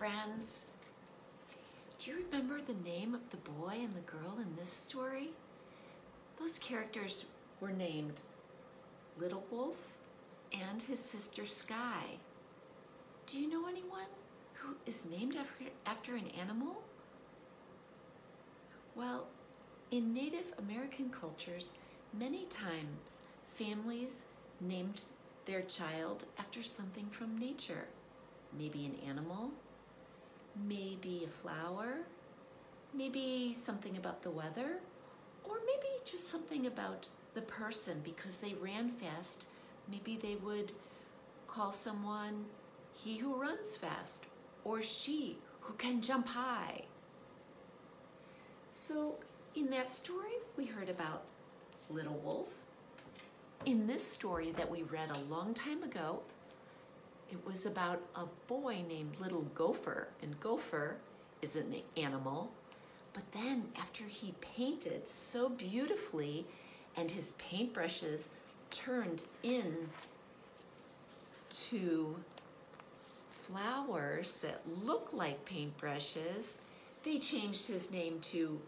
friends. Do you remember the name of the boy and the girl in this story? Those characters were named Little Wolf and his sister Sky. Do you know anyone who is named after an animal? Well, in Native American cultures, many times families named their child after something from nature. Maybe an animal, maybe a flower, maybe something about the weather, or maybe just something about the person because they ran fast. Maybe they would call someone he who runs fast, or she who can jump high. So in that story, we heard about Little Wolf. In this story that we read a long time ago, it was about a boy named Little Gopher, and Gopher is an animal. But then after he painted so beautifully and his paintbrushes turned in to flowers that look like paintbrushes, they changed his name to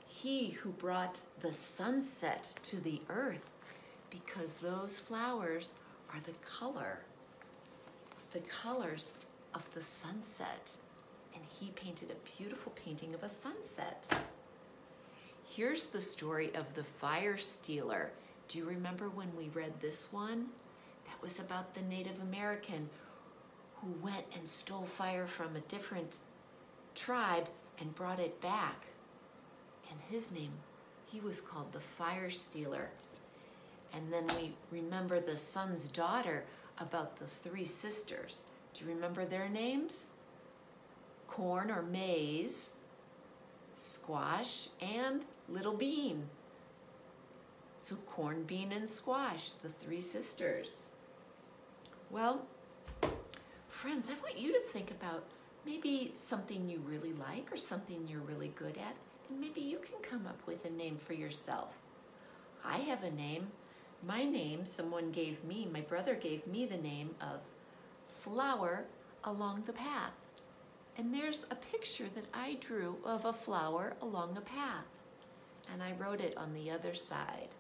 He Who Brought the Sunset to the Earth, because those flowers are the colors of the sunset. And he painted a beautiful painting of a sunset. Here's the story of the fire stealer. Do you remember when we read this one? That was about the Native American who went and stole fire from a different tribe and brought it back. And his name, he was called the fire stealer. And then we remember the son's daughter about the three sisters. Do you remember their names? Corn or maize, squash, and little bean. So corn, bean, and squash, the three sisters. Well, friends, I want you to think about maybe something you really like or something you're really good at, and maybe you can come up with a name for yourself. I have a name. My name, someone gave me, my brother gave me the name of Flower Along the Path. And there's a picture that I drew of a flower along a path. And I wrote it on the other side.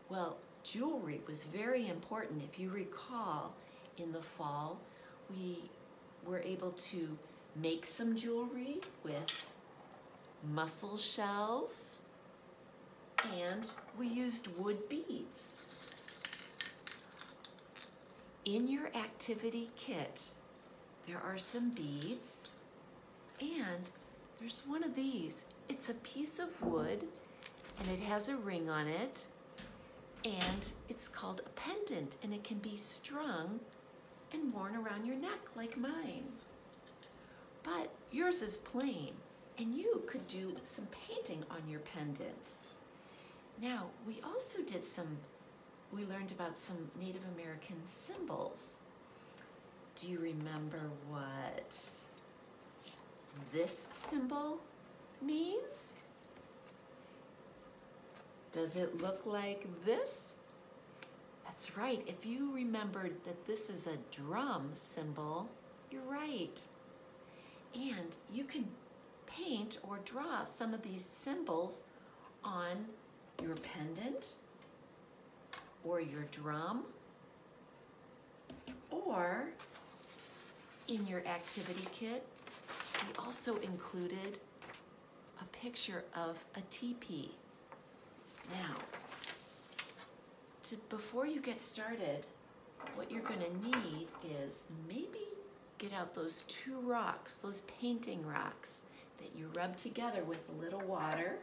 Well, jewelry was very important. If you recall, in the fall, we were able to make some jewelry with mussel shells, and we used wood beads. In your activity kit, there are some beads, and there's one of these. It's a piece of wood, and it has a ring on it, and it's called a pendant, and it can be strung and worn around your neck like mine. But yours is plain, and you could do some painting on your pendant. Now, we also we learned about some Native American symbols. Do you remember what this symbol means? Does it look like this? That's right. If you remembered that this is a drum symbol, you're right. And you can paint or draw some of these symbols on your pendant or your drum, or in your activity kit, we also included a picture of a teepee. Now, before you get started, what you're going to need is maybe get out those two rocks, those painting rocks that you rub together with a little water.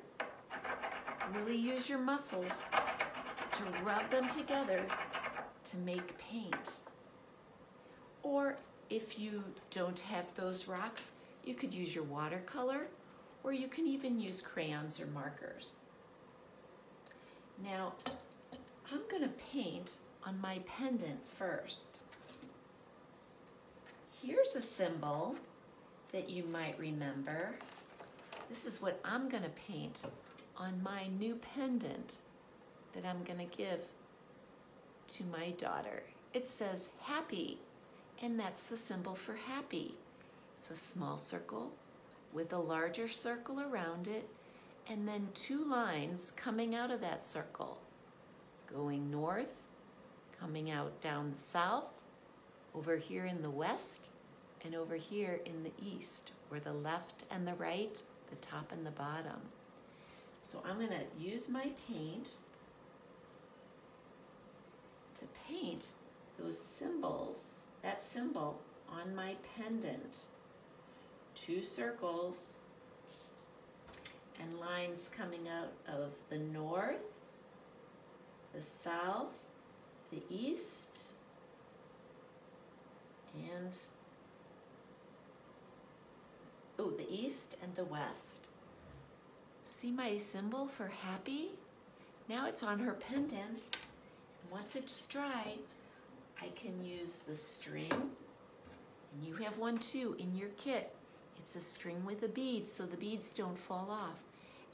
Really use your muscles to rub them together to make paint. Or if you don't have those rocks, you could use your watercolor, or you can even use crayons or markers. Now, I'm going to paint on my pendant first. Here's a symbol that you might remember. This is what I'm going to paint on my new pendant that I'm going to give to my daughter. It says happy, and that's the symbol for happy. It's a small circle with a larger circle around it, and then two lines coming out of that circle, going north, coming out down south, over here in the west, and over here in the east, or the left and the right, the top and the bottom. So I'm going to use my paint to paint those symbols, that symbol on my pendant. Two circles and lines coming out of the north, the south, the east, and the east and the west. See my symbol for happy? Now it's on her pendant. Once it's dry, I can use the string, and you have one too in your kit. It's a string with a bead so the beads don't fall off.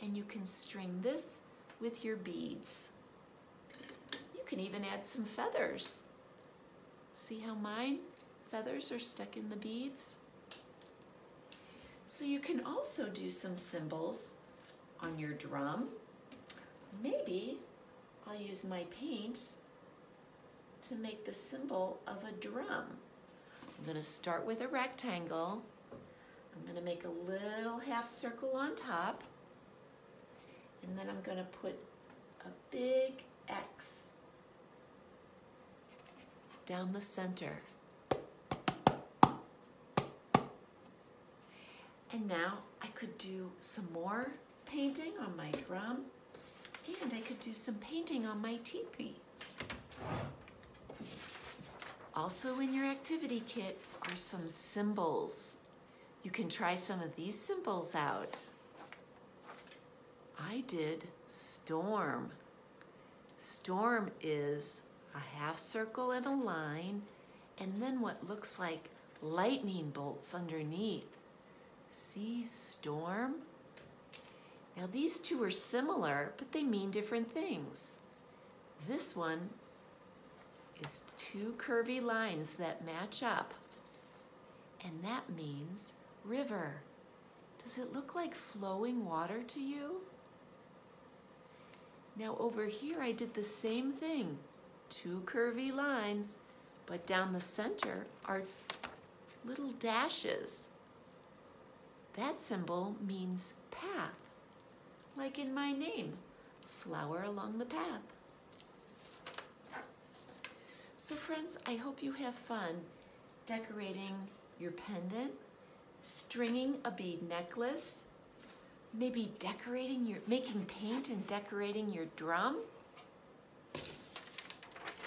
And you can string this with your beads. You can even add some feathers. See how mine feathers are stuck in the beads? So you can also do some symbols on your drum. Maybe I'll use my paint to make the symbol of a drum. I'm going to start with a rectangle. I'm going to make a little half circle on top, and then I'm going to put a big X down the center. And now I could do some more painting on my drum, and I could do some painting on my teepee. Also in your activity kit are some symbols. You can try some of these symbols out. I did storm. Storm is a half circle and a line, and then what looks like lightning bolts underneath. See, storm? Now these two are similar, but they mean different things. This one is two curvy lines that match up, and that means river. Does it look like flowing water to you? Now over here I did the same thing. Two curvy lines, but down the center are little dashes. That symbol means path, like in my name, flower along the path. So friends, I hope you have fun decorating your pendant, stringing a bead necklace, maybe making paint and decorating your drum,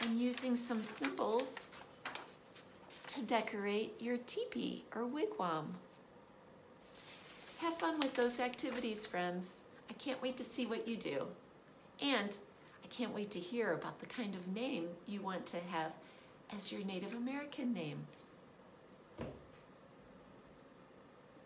and using some symbols to decorate your teepee or wigwam. Have fun with those activities, friends. I can't wait to see what you do. And I can't wait to hear about the kind of name you want to have as your Native American name.